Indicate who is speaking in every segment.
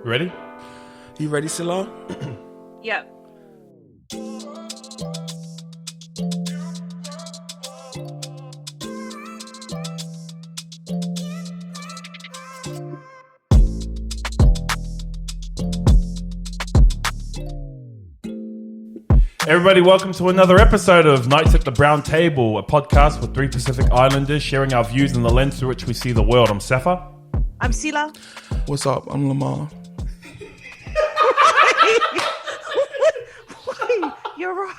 Speaker 1: Ready?
Speaker 2: You ready, Sila?
Speaker 3: Yep.
Speaker 1: Everybody, welcome to another episode of Nights at the Brown Table, a podcast with three Pacific Islanders sharing our views and the lens through which we see the world. I'm Sefa.
Speaker 3: I'm Sila.
Speaker 2: What's up? I'm Lamah.
Speaker 3: Wait, you're right.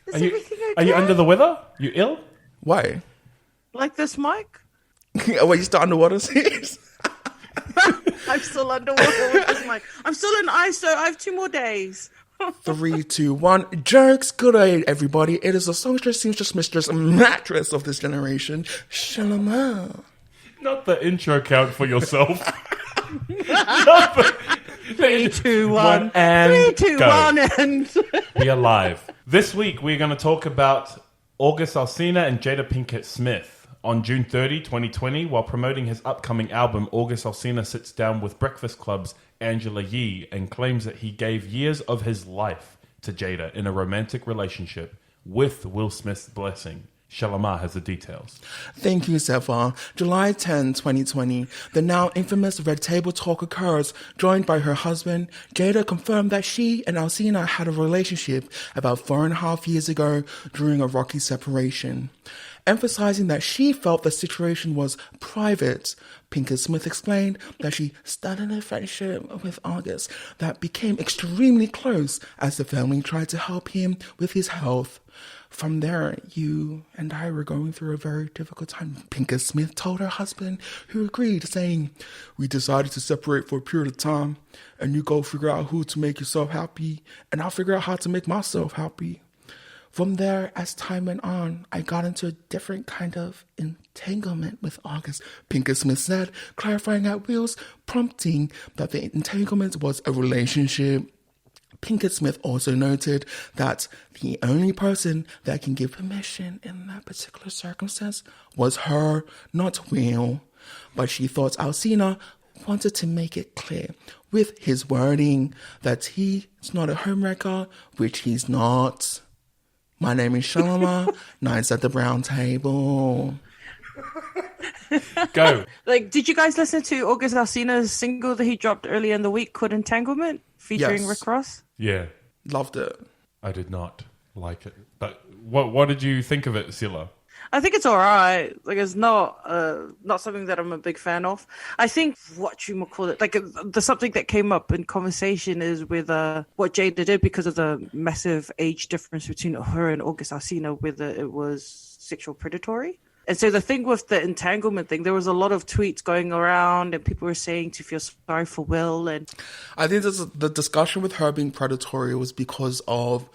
Speaker 3: Is everything okay?
Speaker 1: Are you under the weather? You ill?
Speaker 2: Why?
Speaker 3: Like this mic?
Speaker 2: Wait, you still underwater? Serious?
Speaker 3: I'm still underwater with this mic. I'm still in ice, so I have 2 more days.
Speaker 2: 3, 2, 1. Jerks. Good day, everybody. It is the songstress, seamstress, mistress, mattress of this generation, Shalama.
Speaker 1: Not the intro count for yourself.
Speaker 3: 3, 2, 1.
Speaker 1: And
Speaker 3: 3, 2,
Speaker 1: go.
Speaker 3: 1, and...
Speaker 1: We are live. This week, we're going to talk about August Alsina and Jada Pinkett Smith. On June 30, 2020, while promoting his upcoming album, August Alsina sits down with Breakfast Club's Angela Yee and claims that he gave years of his life to Jada in a romantic relationship with Will Smith's blessing. Lamah has the details.
Speaker 2: Thank you, Sefa. July 10, 2020, the now infamous Red Table Talk occurs. Joined by her husband, Jada confirmed that she and Alsina had a relationship about 4.5 years ago during a rocky separation. Emphasizing that she felt the situation was private, Pinkett Smith explained that she started a friendship with August that became extremely close as the family tried to help him with his health. From there, you and I were going through a very difficult time, Pinkett Smith told her husband, who agreed, saying, "We decided to separate for a period of time, and you go figure out who to make yourself happy, and I'll figure out how to make myself happy." From there, as time went on, I got into a different kind of entanglement with August, Pinkett Smith said, clarifying at Will's prompting that the entanglement was a relationship. Pinkett Smith also noted that the only person that can give permission in that particular circumstance was her, not Will. But she thought Alsina wanted to make it clear with his wording that he is not a homewrecker, which he's not. My name is Shalama, Nights at the Brown Table.
Speaker 1: Go.
Speaker 3: Did you guys listen to August Alsina's single that he dropped earlier in the week called Entanglement, featuring
Speaker 2: Yes.
Speaker 3: Rick Ross?
Speaker 1: Yeah.
Speaker 2: Loved it.
Speaker 1: I did not like it. But what did you think of it, Sila?
Speaker 3: I think it's all right. It's not something that I'm a big fan of. I think the something that came up in conversation is with what Jada did because of the massive age difference between her and August Alsina, whether it was sexual predatory. And so the thing with the entanglement thing, there was a lot of tweets going around and people were saying to feel sorry for Will. And
Speaker 2: I think the discussion with her being predatory was because of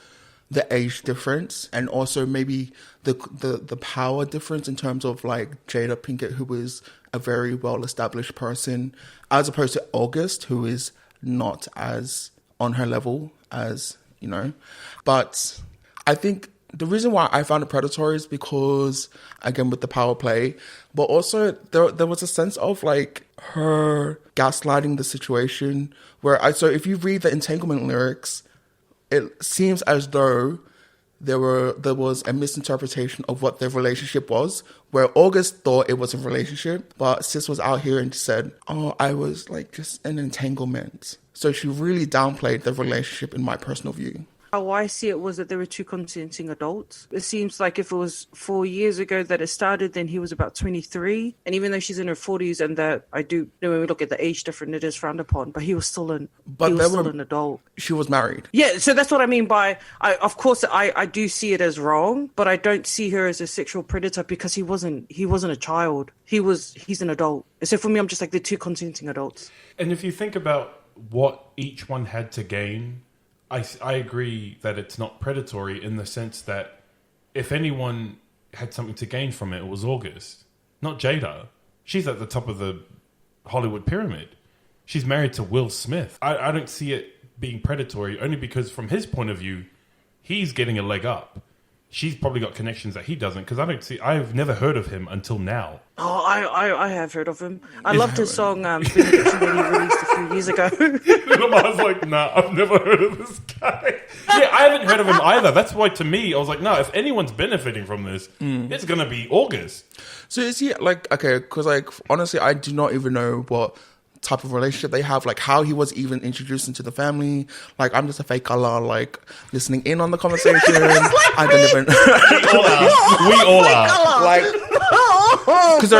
Speaker 2: the age difference and also maybe the power difference in terms of like Jada Pinkett, who is a very well-established person, as opposed to August, who is not as on her level as, you know. But I think the reason why I found it predatory is because, again, with the power play, but also there was a sense of like her gaslighting the situation so if you read the entanglement lyrics, it seems as though there was a misinterpretation of what their relationship was, where August thought it was a relationship, but Sis was out here and said, "Oh, I was like just an entanglement." So she really downplayed the relationship in my personal view.
Speaker 3: how I see it was that there were 2 consenting adults. It seems like if it was 4 years ago that it started, then he was about 23. And even though she's in her 40s, and that I do, when we look at the age difference, it is frowned upon, but he was still an adult.
Speaker 2: She was married.
Speaker 3: Yeah, so that's what I mean by, of course, I do see it as wrong, but I don't see her as a sexual predator because he wasn't a child. He's an adult. So for me, I'm just like, they're 2 consenting adults.
Speaker 1: And if you think about what each one had to gain, I agree that it's not predatory in the sense that if anyone had something to gain from it, it was August, not Jada. She's at the top of the Hollywood pyramid. She's married to Will Smith. I don't see it being predatory only because from his point of view, he's getting a leg up. she's probably got connections that he doesn't, because I've never heard of him until now.
Speaker 3: Oh, I have heard of him. I loved his song Benediction that he released a few years ago.
Speaker 1: I was like, nah, I've never heard of this guy. Yeah, I haven't heard of him either. That's why, to me, I was like, no, if anyone's benefiting from this, it's going to be August.
Speaker 2: So is he like, okay, because like, honestly, I do not even know what type of relationship they have, like how he was even introduced into the family. Like, I'm just a fake Allah, like listening in on the conversation. I don't even.
Speaker 1: We all are.
Speaker 2: Like, because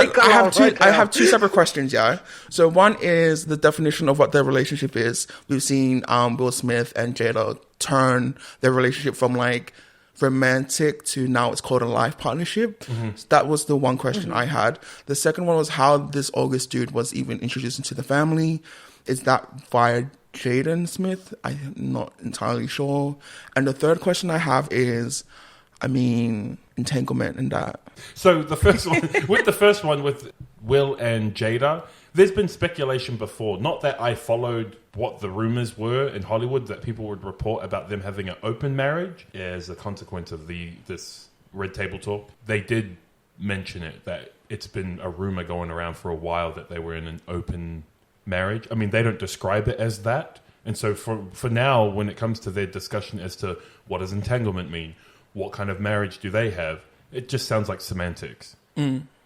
Speaker 2: I have two separate questions. Yeah. So one is the definition of what their relationship is. We've seen Will Smith and Jada turn their relationship from like romantic to now it's called a life partnership. So that was the one question I had. The second one was how this August dude was even introduced into the family. Is that via Jaden Smith? I'm not entirely sure. And the third question I have is, I mean, entanglement and that.
Speaker 1: So the first one with Will and Jada, there's been speculation before. Not that I followed what the rumors were in Hollywood, that people would report about them having an open marriage as a consequence of this Red Table Talk. They did mention it, that it's been a rumor going around for a while that they were in an open marriage. I mean, they don't describe it as that. And so for now, when it comes to their discussion as to what does entanglement mean, what kind of marriage do they have, it just sounds like semantics.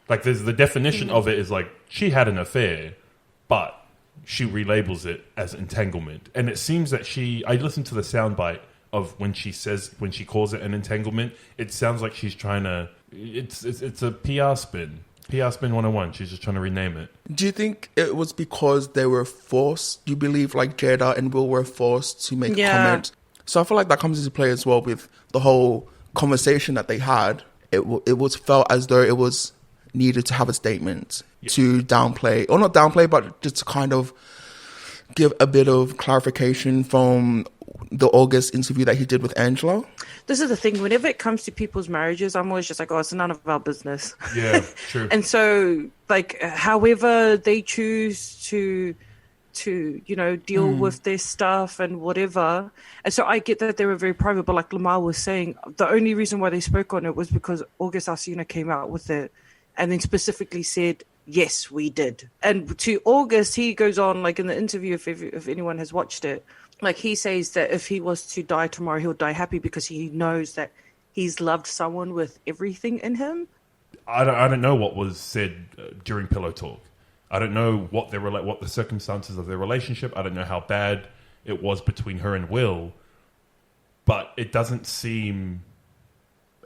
Speaker 1: Like, there's the definition of it is like, she had an affair, but she relabels it as entanglement. And it seems that I listened to the soundbite of when she calls it an entanglement, it sounds like she's trying to, it's a PR spin. PR spin 101. She's just trying to rename it.
Speaker 2: Do you think it was because they were forced? Do you believe like Jada and Will were forced to make a comment? So I feel like that comes into play as well with the whole conversation that they had. It was felt as though it was needed to have a statement to downplay, or not downplay, but just to kind of give a bit of clarification from the August interview that he did with Angela.
Speaker 3: This is the thing. Whenever it comes to people's marriages, I'm always just like, oh, it's none of our business.
Speaker 1: Yeah, true.
Speaker 3: And so, like, however they choose to deal with their stuff and whatever. And so I get that they were very private, but like Lamar was saying, the only reason why they spoke on it was because August Alsina came out with it and then specifically said, yes, we did. And to August, he goes on, like in the interview, if anyone has watched it, like he says that if he was to die tomorrow, he'll die happy because he knows that he's loved someone with everything in him.
Speaker 1: I don't know what was said during Pillow Talk. I don't know what the circumstances of their relationship. I don't know how bad it was between her and Will, but it doesn't seem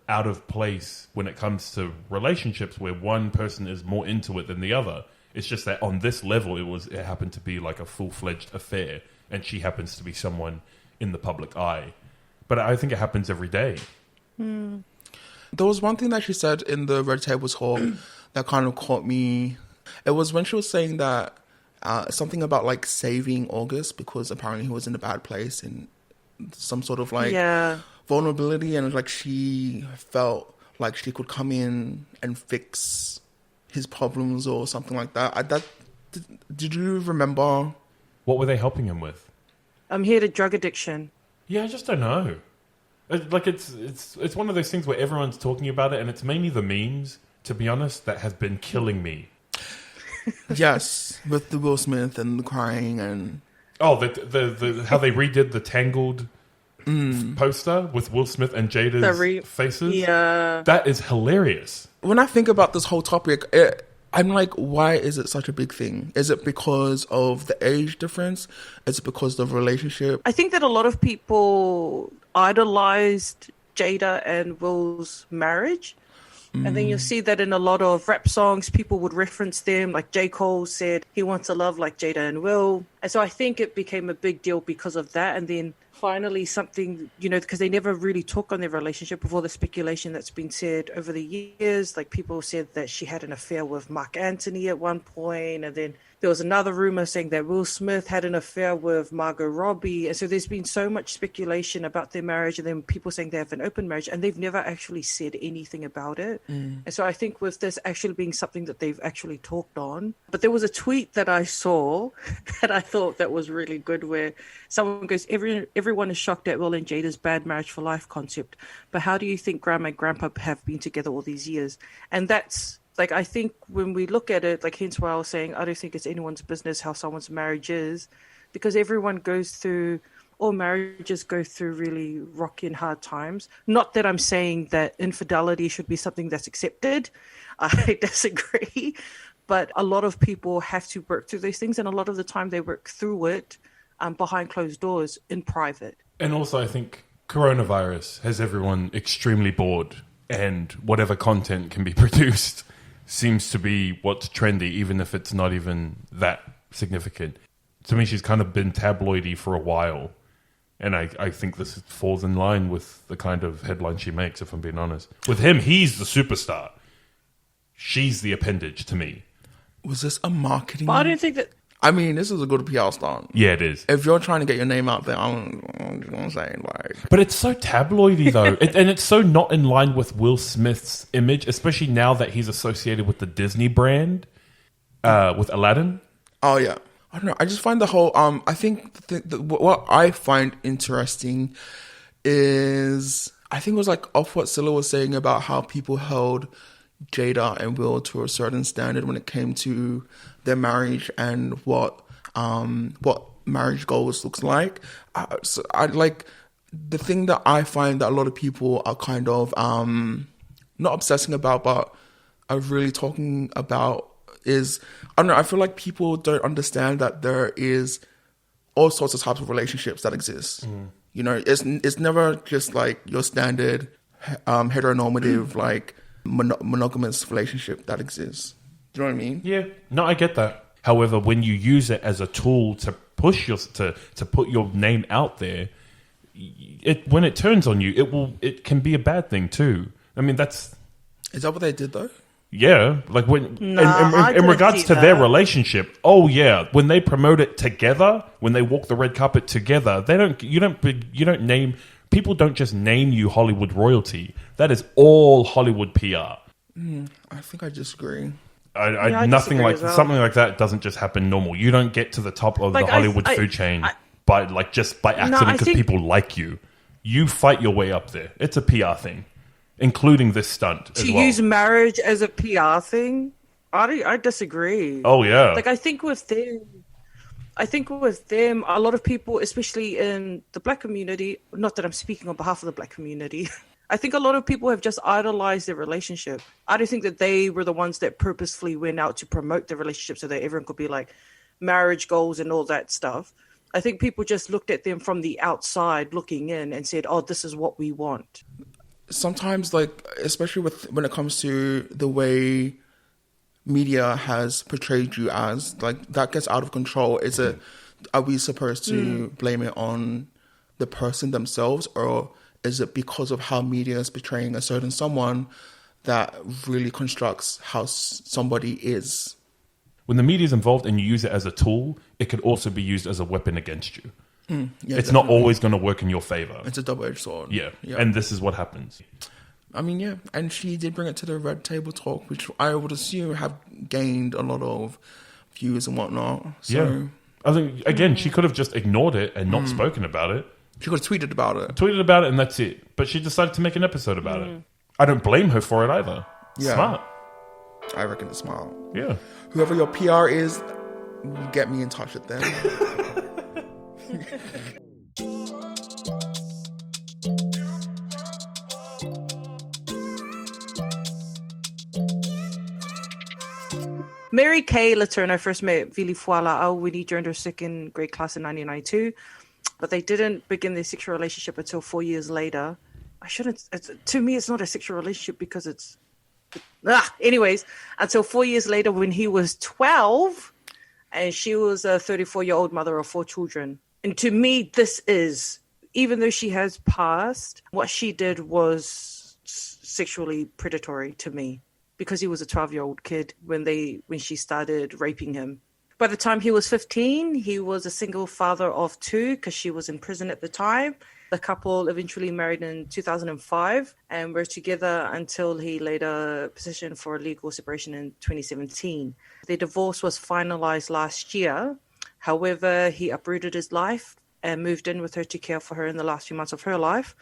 Speaker 1: out of place when it comes to relationships where one person is more into it than the other. It's just that on this level, it happened to be like a full-fledged affair, and she happens to be someone in the public eye. But I think it happens every day.
Speaker 2: There was one thing that she said in the Red Table Talk that kind of caught me. It was when she was saying that something about like saving August because apparently he was in a bad place and some sort of like vulnerability, and like she felt like she could come in and fix his problems or something like that. Did you remember?
Speaker 1: What were they helping him with?
Speaker 3: I'm here to drug addiction.
Speaker 1: Yeah, I just don't know. Like it's one of those things where everyone's talking about it, and it's mainly the memes, to be honest, that has been killing me.
Speaker 2: Yes, with the Will Smith and the crying and
Speaker 1: the how they redid the Tangled poster with Will Smith and Jada's faces. Yeah, that is hilarious.
Speaker 2: When I think about this whole topic, I'm like, why is it such a big thing? Is it because of the age difference? Is it because of the relationship?
Speaker 3: I think that a lot of people idolized Jada and Will's marriage. And then you'll see that in a lot of rap songs, people would reference them. Like J. Cole said he wants a love like Jada and Will. And so I think it became a big deal because of that. And then finally something, because they never really talk on their relationship before the speculation that's been said over the years. Like people said that she had an affair with Mark Antony at one point. And then there was another rumor saying that Will Smith had an affair with Margot Robbie. And so there's been so much speculation about their marriage, and then people saying they have an open marriage, and they've never actually said anything about it. And so I think with this actually being something that they've actually talked on. But there was a tweet that I saw that I thought that was really good, where someone goes, everyone everyone is shocked at Will and Jada's bad marriage for life concept. But how do you think Grandma and Grandpa have been together all these years? And that's, like, I think when we look at it, like, hence why I was saying I don't think it's anyone's business how someone's marriage is, because everyone goes through, all marriages go through really rocky and hard times. Not that I'm saying that infidelity should be something that's accepted. I disagree. But a lot of people have to work through these things, and a lot of the time they work through it behind closed doors in private.
Speaker 1: And also, I think coronavirus has everyone extremely bored, and whatever content can be produced seems to be what's trendy, even if it's not even that significant. To me, she's kind of been tabloidy for a while. And I think this falls in line with the kind of headline she makes, if I'm being honest. With him, he's the superstar. She's the appendage to me.
Speaker 2: Was this a marketing?
Speaker 3: But I don't think that...
Speaker 2: I mean, this is a good PR stunt.
Speaker 1: Yeah, it is.
Speaker 2: If you're trying to get your name out there, I'm just going to say, like...
Speaker 1: But it's so tabloidy, though. And it's so not in line with Will Smith's image, especially now that he's associated with the Disney brand, with Aladdin.
Speaker 2: Oh, yeah. I don't know. I just find the whole... I think what I find interesting is... I think it was like off what Sila was saying about how people held Jada and Will to a certain standard when it came to their marriage and what marriage goals looks like. So I like the thing that I find that a lot of people are kind of not obsessing about, but are really talking about is, I don't know, I feel like people don't understand that there is all sorts of types of relationships that exist. You know, it's never just like your standard heteronormative like monogamous relationship that exists. Do you know what I mean?
Speaker 1: Yeah, no, I get that. However, when you use it as a tool to push to put your name out there, when it turns on you, it can be a bad thing too. I mean, is
Speaker 2: that what they did though?
Speaker 1: Yeah, like when
Speaker 3: I
Speaker 1: in regards
Speaker 3: see
Speaker 1: to their
Speaker 3: that.
Speaker 1: relationship. Oh yeah, when they promote it together, when they walk the red carpet together, you don't name. People don't just name you Hollywood royalty. That is all Hollywood PR.
Speaker 2: I think I disagree.
Speaker 3: I
Speaker 1: Nothing
Speaker 3: disagree
Speaker 1: like
Speaker 3: as well.
Speaker 1: something like that doesn't just happen normal. You don't get to the top of
Speaker 3: Like,
Speaker 1: the Hollywood
Speaker 3: I-
Speaker 1: food chain by accident
Speaker 3: I
Speaker 1: because
Speaker 3: think-
Speaker 1: people like you. You fight your way up there. It's a PR thing, including this stunt as
Speaker 3: To
Speaker 1: well.
Speaker 3: use marriage as a PR thing, I disagree.
Speaker 1: Oh yeah,
Speaker 3: Like, I think with them, a lot of people, especially in the Black community, not that I'm speaking on behalf of the Black community, I think a lot of people have just idolized their relationship. I don't think that they were the ones that purposefully went out to promote the relationship so that everyone could be like marriage goals and all that stuff. I think people just looked at them from the outside looking in and said, oh, this is what we want.
Speaker 2: Sometimes, like, especially when it comes to the way media has portrayed you as, like, that gets out of control. Are we supposed to blame it on the person themselves, or is it because of how media is portraying a certain someone that really constructs how somebody is?
Speaker 1: when the media is involved and you use it as a tool, it could also be used as a weapon against you.
Speaker 2: Yeah,
Speaker 1: it's not always going to work in your favor.
Speaker 2: It's a double-edged sword.
Speaker 1: Yeah, and this is what happens.
Speaker 2: I mean, yeah, and she did bring it to the Red Table Talk, which I would assume have gained a lot of views and whatnot. So,
Speaker 1: yeah. I think, again, she could have just ignored it and not spoken about it.
Speaker 2: she could have tweeted about it.
Speaker 1: Tweeted about it and that's it. But she decided to make an episode about it. I don't blame her for it either.
Speaker 2: Yeah.
Speaker 1: Smart.
Speaker 2: I reckon it's smart.
Speaker 1: Yeah.
Speaker 2: Whoever your PR is, get me in touch with them.
Speaker 3: Mary K. Letourneau first met Vili when he joined her second grade class in 1992, but they didn't begin their sexual relationship until 4 years later. To me, it's not a sexual relationship because it's... Anyways, until 4 years later when he was 12 and she was a 34-year-old mother of 4 children. And to me, this is, even though she has passed, what she did was sexually predatory to me, because he was a 12-year-old kid when she started raping him. By the time he was 15, he was a single father of 2 because she was in prison at the time. The couple eventually married in 2005 and were together until he later petitioned for a legal separation in 2017. Their divorce was finalized last year. However, he uprooted his life and moved in with her to care for her in the last few months of her life.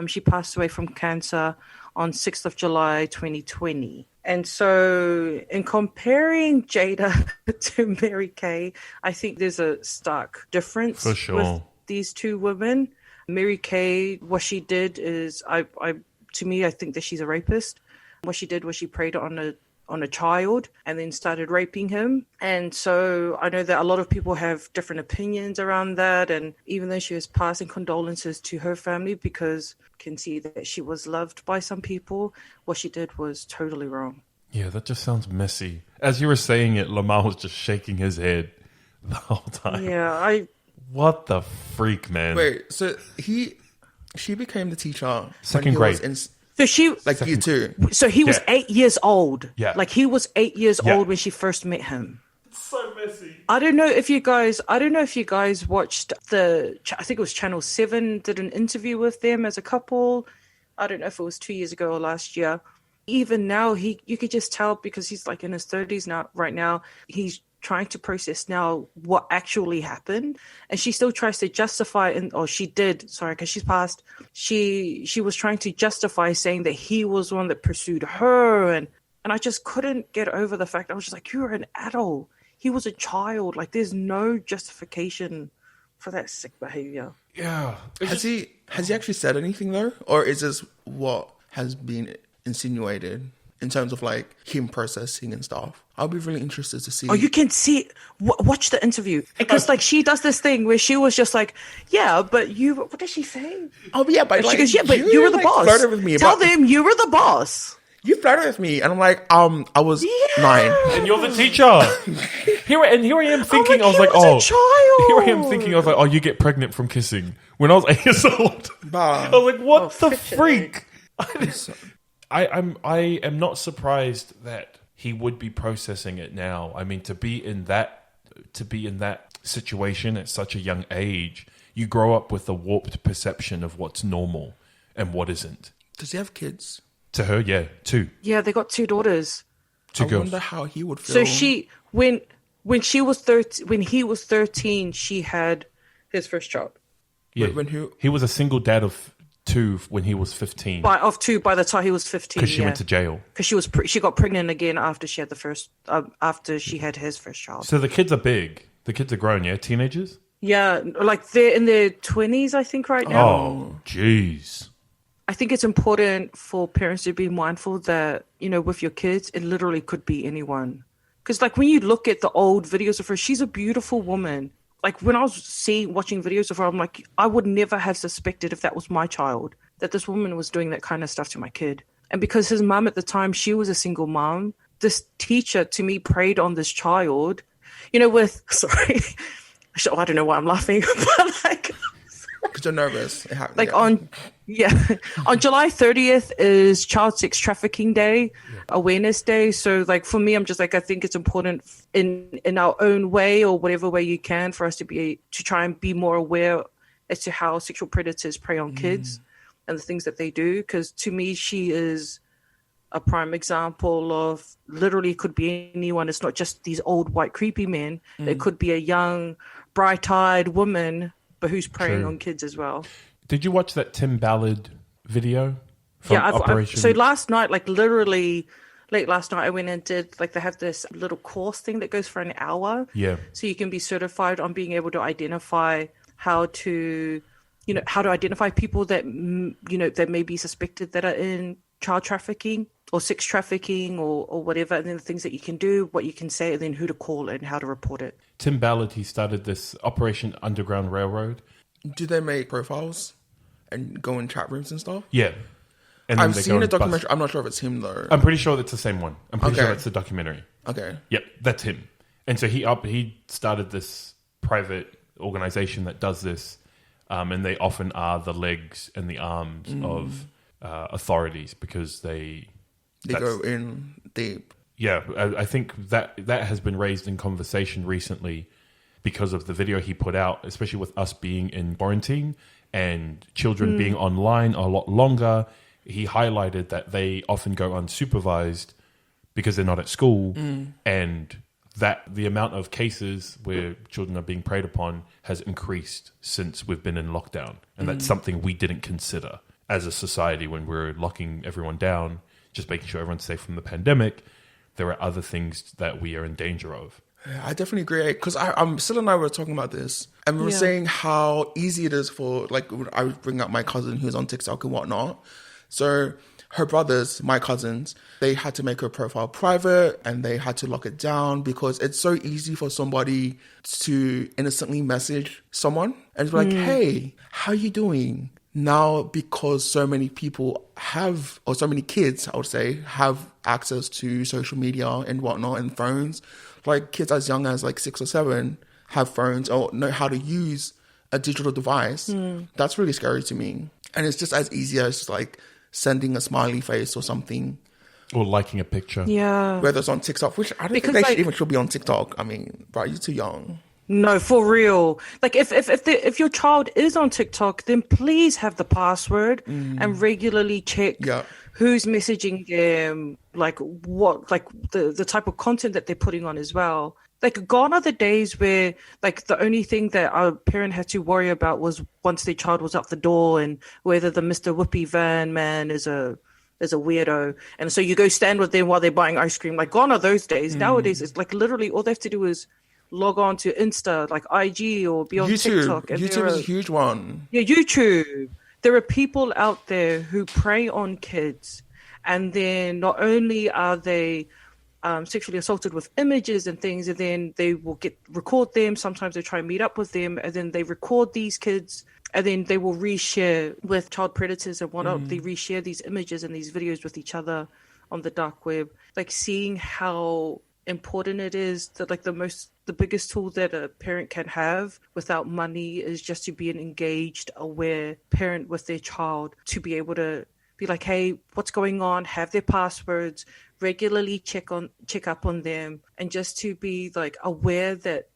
Speaker 3: She passed away from cancer on 6th of July 2020. And so in comparing Jada to Mary K, I think there's a stark difference
Speaker 1: For sure.
Speaker 3: with these two women. Mary K, what she did is, to me, I think that she's a rapist. What she did was she preyed on a child and then started raping him. And so I know that a lot of people have different opinions around that. And even though she was passing condolences to her family because can see that she was loved by some people, what she did was totally wrong.
Speaker 1: Yeah, that just sounds messy. As you were saying it, Lamah was just shaking his head the whole time.
Speaker 3: Yeah,
Speaker 1: What the freak, man?
Speaker 2: Wait, so she became the teacher
Speaker 1: Second
Speaker 2: when he
Speaker 1: grade.
Speaker 2: was
Speaker 3: so she,
Speaker 2: like year 2.
Speaker 3: so he was 8 years old.
Speaker 1: Yeah.
Speaker 3: Like he was 8 years
Speaker 1: Yeah.
Speaker 3: old when she first met him.
Speaker 1: It's so messy.
Speaker 3: I don't know if you guys watched I think it was Channel 7 did an interview with them as a couple. I don't know if it was 2 years ago or last year. Even now, you could just tell because he's like in his 30s now, right now, he's trying to process now what actually happened. And she still tries to justify, she did, sorry, because she's passed. She was trying to justify saying that he was the one that pursued her. And I just couldn't get over the fact. I was just like, you're an adult. He was a child. Like, there's no justification for that sick behavior.
Speaker 1: Yeah.
Speaker 2: Has he actually said anything though, or is this what has been insinuated in terms of like him processing and stuff? I'll be really interested to see.
Speaker 3: Oh, you can see. Watch the interview because like she does this thing where she was just like, yeah, but you. What did she say?
Speaker 2: Oh yeah, but
Speaker 3: She
Speaker 2: like,
Speaker 3: goes, yeah, but you were the
Speaker 2: like,
Speaker 3: boss.
Speaker 2: flirted with me.
Speaker 3: Tell
Speaker 2: about-
Speaker 3: them you were the boss.
Speaker 2: You flirted with me, and I'm like, I was 9.
Speaker 1: And you're the teacher. Here I am thinking, I was like,
Speaker 3: a child.
Speaker 1: Here I am thinking, I was like, oh, you get pregnant from kissing. When I was 8 years old,
Speaker 2: Bah.
Speaker 1: I was like, what the
Speaker 3: fiction,
Speaker 1: freak? I am not surprised that he would be processing it now. I mean, to be in that situation at such a young age, you grow up with a warped perception of what's normal and what isn't.
Speaker 2: Does he have kids?
Speaker 1: To her, yeah, 2
Speaker 3: Yeah, they got 2 daughters.
Speaker 1: girls.
Speaker 2: I wonder how he would feel.
Speaker 3: So she when he was 13, she had his first child.
Speaker 1: Yeah,
Speaker 2: when
Speaker 1: he was a single dad of 2 when he was 15
Speaker 3: By the time he was 15.
Speaker 1: because she went to jail.
Speaker 3: Because she got pregnant again after she had after she had his first child.
Speaker 1: So the kids are big. The kids are grown, yeah? Teenagers?
Speaker 3: Yeah, like they're in their 20s, I think, right now.
Speaker 1: Oh, jeez.
Speaker 3: I think it's important for parents to be mindful that, with your kids, it literally could be anyone. Because, like, when you look at the old videos of her, she's a beautiful woman. Like, when I was watching videos of her, I'm like, I would never have suspected if that was my child, that this woman was doing that kind of stuff to my kid. And because his mom at the time, she was a single mom, this teacher, to me, preyed on this child, sorry. I don't know why I'm laughing, but, like...
Speaker 2: because you're nervous.
Speaker 3: On July 30th is Child Sex Trafficking Day, Awareness Day. So like for me, I'm just like, I think it's important in our own way or whatever way you can for us to try and be more aware as to how sexual predators prey on kids and the things that they do. Because to me, she is a prime example of literally could be anyone. It's not just these old white creepy men. It could be a young, bright-eyed woman, but who's preying
Speaker 1: True.
Speaker 3: on kids as well.
Speaker 1: Did you watch that Tim Ballard video from Operation?
Speaker 3: So last night, like literally late last night, I went and did, like they have this little course thing that goes for an hour.
Speaker 1: Yeah.
Speaker 3: So you can be certified on being able to identify how to identify people that, that may be suspected that are in child trafficking or sex trafficking or whatever. And then the things that you can do, what you can say, and then who to call and how to report it.
Speaker 1: Tim Ballard, he started this Operation Underground Railroad.
Speaker 2: Do they make profiles and go in chat rooms and stuff?
Speaker 1: Yeah. And then
Speaker 2: I've
Speaker 1: they
Speaker 2: seen
Speaker 1: go
Speaker 2: a
Speaker 1: and bust.
Speaker 2: documentary. I'm not sure if it's him though.
Speaker 1: I'm pretty sure that's the same one. I'm pretty
Speaker 2: Okay.
Speaker 1: sure that's the documentary.
Speaker 2: Okay.
Speaker 1: Yep, that's him. And so he started this private organization that does this, and they often are the legs and the arms of authorities because
Speaker 2: They go in deep.
Speaker 1: Yeah, I think that has been raised in conversation recently because of the video he put out, especially with us being in quarantine and children being online a lot longer. He highlighted that they often go unsupervised because they're not at school and that the amount of cases where children are being preyed upon has increased since we've been in lockdown. And that's something we didn't consider as a society when we're locking everyone down, just making sure everyone's safe from the pandemic. There are other things that we are in danger of.
Speaker 2: Yeah, I definitely agree, because Sila and I were talking about this, and we were saying how easy it is for, like, I would bring up my cousin who's on TikTok and whatnot. So her brothers, my cousins, they had to make her profile private and they had to lock it down because it's so easy for somebody to innocently message someone and be like, hey, how you doing? Now, because so many people have, or so many kids, I would say, have access to social media and whatnot and phones, like kids as young as like 6 or 7 have phones or know how to use a digital device. That's really scary to me. And it's just as easy as like sending a smiley face or something.
Speaker 1: Or liking a picture.
Speaker 3: Yeah.
Speaker 2: Whether it's on TikTok, which I don't think they should be on TikTok. I mean, bro, you're too young.
Speaker 3: No, for real. Like, if your child is on TikTok, then please have the password and regularly check who's messaging them, like what, like the type of content that they're putting on as well. Like, gone are the days where, like, the only thing that our parent had to worry about was once their child was out the door and whether the Mr. Whoopi Van man is a weirdo. And so you go stand with them while they're buying ice cream. Like, gone are those days. Nowadays, it's like literally all they have to do is log on to Insta, like IG, or be on TikTok. And
Speaker 2: YouTube is a huge one.
Speaker 3: Yeah, YouTube. There are people out there who prey on kids. And then not only are they sexually assaulted with images and things, and then they will record them. Sometimes they try and meet up with them, and then they record these kids, and then they will reshare with child predators and whatnot. They reshare these images and these videos with each other on the dark web. Like, seeing how important it is that, like, the biggest tool that a parent can have without money is just to be an engaged, aware parent with their child, to be able to be like, hey, what's going on? Have their passwords, regularly check up on them, and just to be like aware that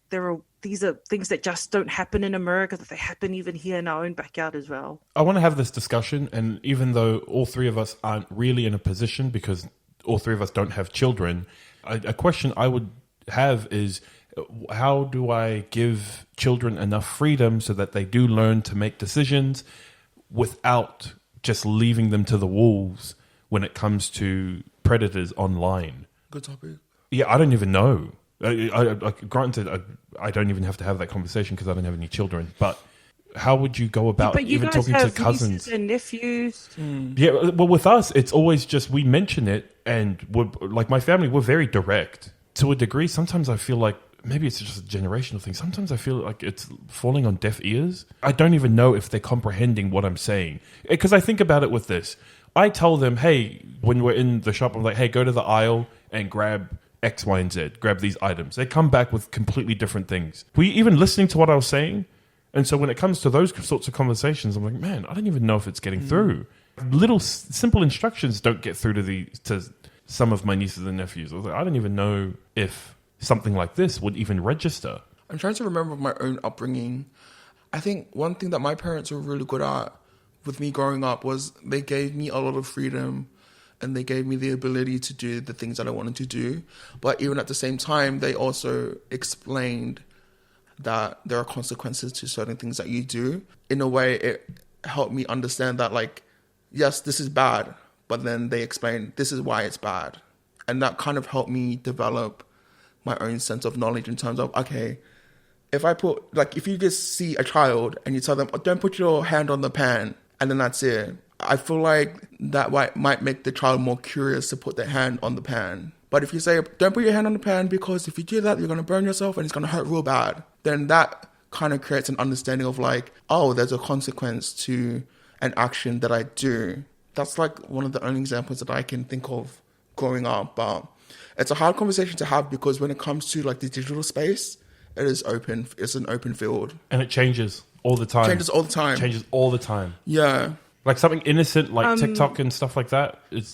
Speaker 3: these are things that just don't happen in America, that they happen even here in our own backyard as well.
Speaker 1: I want to have this discussion, and even though all three of us aren't really in a position because all three of us don't have children, a question I would have is, how do I give children enough freedom so that they do learn to make decisions without just leaving them to the wolves when it comes to predators online?
Speaker 2: Good topic.
Speaker 1: Yeah, I don't even know. Granted, I don't even have to have that conversation because I don't have any children. But how would you go about even talking to cousins?
Speaker 3: Nieces and nephews.
Speaker 1: Yeah, well, with us, it's always just we mention it, and like my family, we're very direct to a degree. Sometimes I feel like maybe it's just a generational thing. Sometimes I feel like it's falling on deaf ears. I don't even know if they're comprehending what I'm saying. Because I think about it with this. I tell them, hey, when we're in the shop, I'm like, hey, go to the aisle and grab X, Y, and Z. Grab these items. They come back with completely different things. Were you even listening to what I was saying? And so when it comes to those sorts of conversations, I'm like, man, I don't even know if it's getting through. Little simple instructions don't get through to some of my nieces and nephews. I was like, I don't even know if something like this would even register.
Speaker 2: I'm trying to remember my own upbringing. I think one thing that my parents were really good at with me growing up was they gave me a lot of freedom and they gave me the ability to do the things that I wanted to do. But even at the same time, they also explained that there are consequences to certain things that you do. In a way, it helped me understand that, like, yes, this is bad, but then they explained this is why it's bad. And that kind of helped me develop my own sense of knowledge in terms of, okay, if you just see a child and you tell them, oh, don't put your hand on the pan, and then that's it, I feel like that might make the child more curious to put their hand on the pan. But if you say, don't put your hand on the pan because if you do that, you're going to burn yourself and it's going to hurt real bad, then that kind of creates an understanding of like, oh, there's a consequence to an action that I do. That's like one of the only examples that I can think of growing up. But it's a hard conversation to have because when it comes to like the digital space, it is open. It's an open field.
Speaker 1: And it changes all the time.
Speaker 2: Changes all the time. Yeah.
Speaker 1: Like something innocent like TikTok and stuff like that, it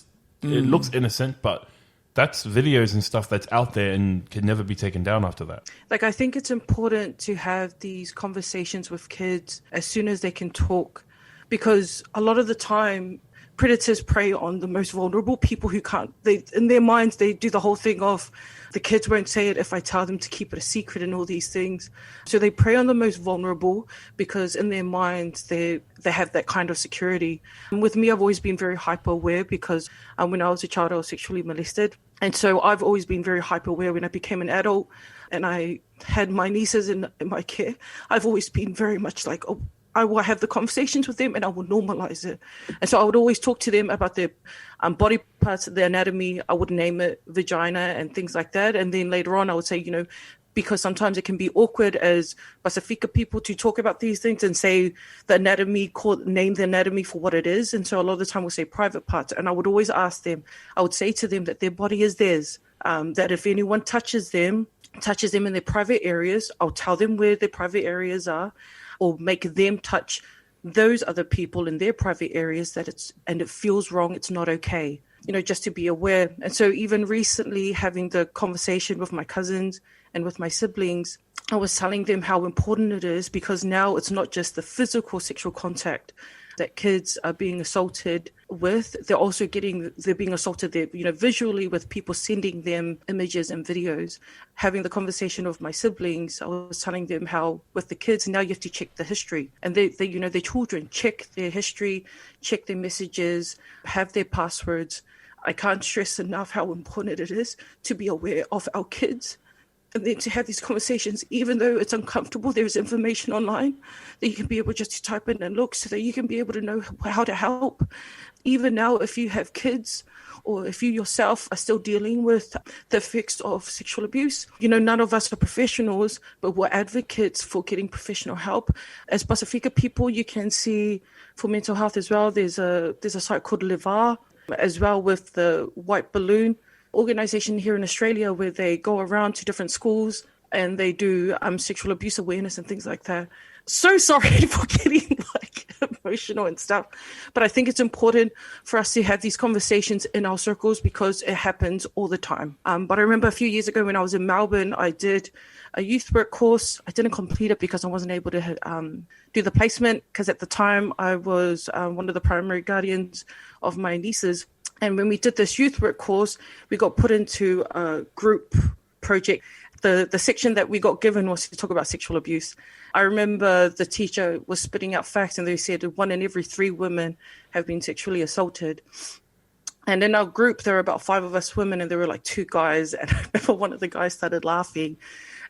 Speaker 1: looks innocent, but that's videos and stuff that's out there and can never be taken down after that.
Speaker 3: Like, I think it's important to have these conversations with kids as soon as they can talk, because a lot of the time predators prey on the most vulnerable people who can't. They, in their minds, they do the whole thing of the kids won't say it if I tell them to keep it a secret and all these things. So they prey on the most vulnerable because in their minds they have that kind of security. And with me, I've always been very hyper aware because when I was a child, I was sexually molested. And so I've always been very hyper aware. When I became an adult and I had my nieces in my care, I've always been very much like, oh, I will have the conversations with them and I will normalize it. And so I would always talk to them about their body parts, their anatomy. I would name it vagina and things like that. And then later on, I would say, you know, because sometimes it can be awkward as Pasefika people to talk about these things and say the anatomy, name the anatomy for what it is. And so a lot of the time we'll say private parts. And I would always ask them, I would say to them that their body is theirs, that if anyone touches them in their private areas, I'll tell them where their private areas are, or make them touch those other people in their private areas and it feels wrong, it's not okay, you know, just to be aware. And so even recently having the conversation with my cousins and with my siblings, I was telling them how important it is because now it's not just the physical sexual contact that kids are being assaulted with, they're being assaulted there, you know, visually with people sending them images and videos. Having the conversation with my siblings, I was telling them how with the kids now you have to check the history, and they you know, their children check their history, check their messages, have their passwords. I can't stress enough how important it is to be aware of our kids. And then to have these conversations, even though it's uncomfortable, there's information online that you can be able just to type in and look so that you can be able to know how to help. Even now, if you have kids or if you yourself are still dealing with the effects of sexual abuse, you know, none of us are professionals, but we're advocates for getting professional help. As Pasefika people, you can see for mental health as well, there's a site called Levar as well with the White Balloon organization here in Australia where they go around to different schools and they do sexual abuse awareness and things like that. So sorry for getting like emotional and stuff, but I think it's important for us to have these conversations in our circles because it happens all the time. But I remember a few years ago when I was in Melbourne, I did a youth work course. I didn't complete it because I wasn't able to do the placement because at the time I was one of the primary guardians of my nieces. And when we did this youth work course, we got put into a group project. The section that we got given was to talk about sexual abuse. I remember the teacher was spitting out facts and they said 1 in every 3 women have been sexually assaulted. And in our group, there were about 5 of us women and there were like 2 guys. And I remember one of the guys started laughing.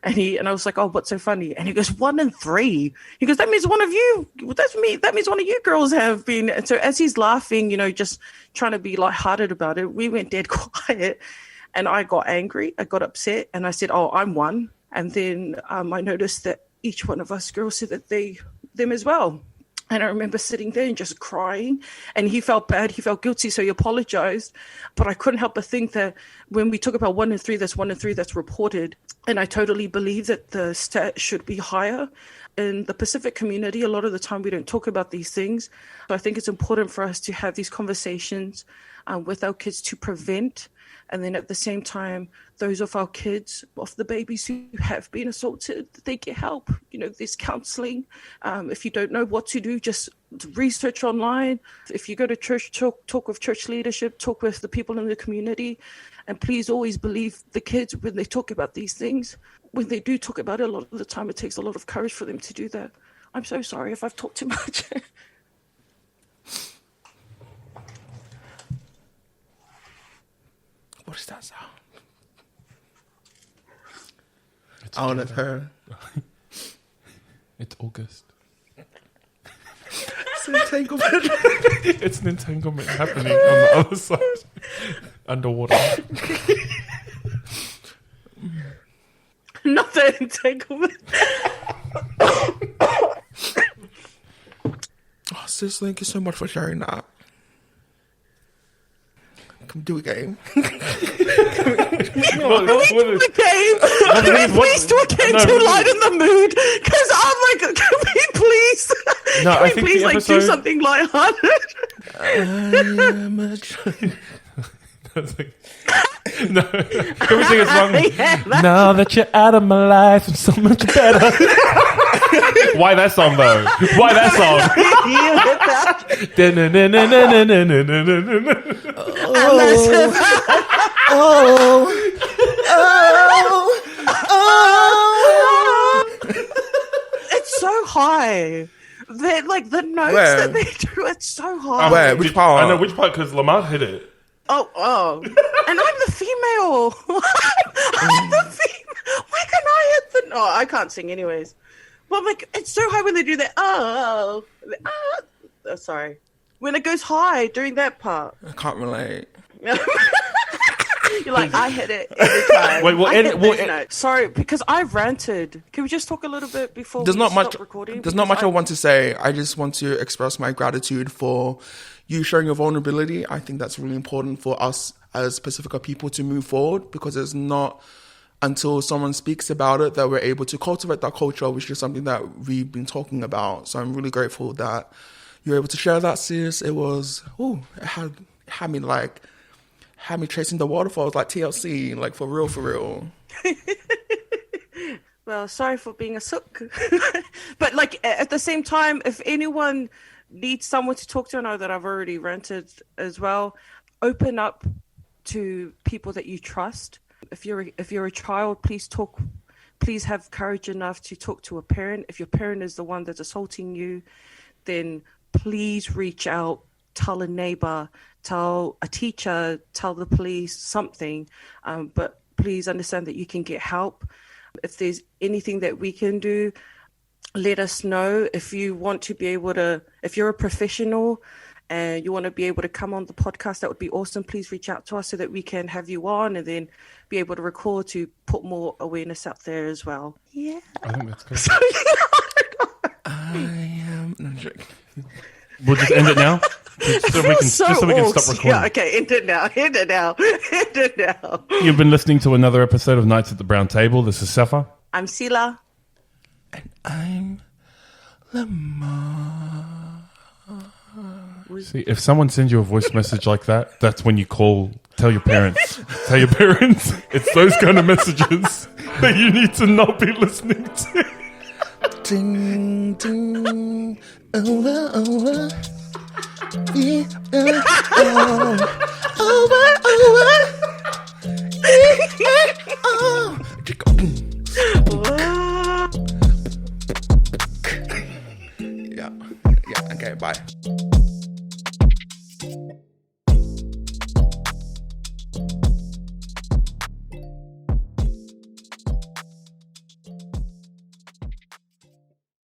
Speaker 3: And I was like, oh, what's so funny? And he goes, 1 in 3. He goes, that means one of you, that's me. That means one of you girls have been. And so as he's laughing, you know, just trying to be lighthearted about it, we went dead quiet. And I got angry. I got upset. And I said, oh, I'm one. And then I noticed that each one of us girls said that them as well. And I remember sitting there and just crying. And he felt bad. He felt guilty. So he apologized. But I couldn't help but think that when we talk about 1 in 3, that's 1 in 3 that's reported. And I totally believe that the stat should be higher. In the Pacific community, a lot of the time we don't talk about these things. So I think it's important for us to have these conversations with our kids to prevent. And then at the same time, those of our kids, of the babies who have been assaulted, they get help. You know, there's counseling. If you don't know what to do, just research online. If you go to church, talk with church leadership, talk with the people in the community. And please always believe the kids when they talk about these things. When they do talk about it, a lot of the time it takes a lot of courage for them to do that. I'm so sorry if I've talked too much.
Speaker 2: What is that sound? I want her.
Speaker 1: It's August.
Speaker 2: It's an entanglement.
Speaker 1: It's an entanglement happening on the other side. Underwater.
Speaker 3: Not that entanglement.
Speaker 2: Oh, sis, thank you so much for sharing that. Come do a game.
Speaker 3: Please do a game to lighten the mood. Because I'm like, can we please?
Speaker 1: No,
Speaker 3: can
Speaker 1: I
Speaker 3: we
Speaker 1: think
Speaker 3: please
Speaker 1: the
Speaker 3: like do something lighthearted?
Speaker 1: No, can we sing a song? Now that you're out of my life, I'm so much better. Why that song though? Why that song?
Speaker 3: It's so high. They're like the notes
Speaker 2: Where?
Speaker 3: that they do. It's so high.
Speaker 2: Where? Which part?
Speaker 1: I know which part because Lamah hit it.
Speaker 3: Oh. And I'm the female. I'm the female. Why can't I hit the... Oh, I can't sing anyways. But like, it's so high when they do that. Oh, sorry. When it goes high during that part.
Speaker 2: I can't relate.
Speaker 3: You're like, I hit it every time.
Speaker 1: Wait, well,
Speaker 3: I hit those notes. Sorry, because I've ranted. Can we just talk a little bit before
Speaker 2: There's
Speaker 3: we
Speaker 2: not
Speaker 3: stop
Speaker 2: much.
Speaker 3: recording?
Speaker 2: There's not
Speaker 3: Because
Speaker 2: much I want to say. I just want to express my gratitude for you showing your vulnerability. I think that's really important for us as Pasefika people to move forward, because it's not until someone speaks about it that we're able to cultivate that culture, which is something that we've been talking about. So I'm really grateful that you're able to share that, sis. It was, it had me chasing the waterfalls like TLC, like for real.
Speaker 3: Well, sorry for being a sook. But like at the same time, if anyone needs someone to talk to, I know that I've already ranted as well. Open up to people that you trust. If you're a child, please have courage enough to talk to a parent. If your parent is the one that's assaulting you, then please reach out, tell a neighbor, tell a teacher, tell the police, something. But please understand that you can get help. If there's anything that we can do, let us know. If you want to be able to, if you're a professional and you want to be able to come on the podcast, that would be awesome. Please reach out to us so that we can have you on and then be able to record to put more awareness out there as well. Yeah.
Speaker 1: I think that's good.
Speaker 2: I am. No, joking.
Speaker 1: We'll just end it now. Just so we can stop recording.
Speaker 3: Yeah, okay, end it now.
Speaker 1: You've been listening to another episode of Nights at the Brown Table. This is Sefa.
Speaker 3: I'm Sila.
Speaker 2: And I'm Lamah.
Speaker 1: See, if someone sends you a voice message like that, that's when you call, tell your parents. It's those kind of messages that you need to not be listening to.
Speaker 2: Ding, ding, over. Yeah, okay, bye.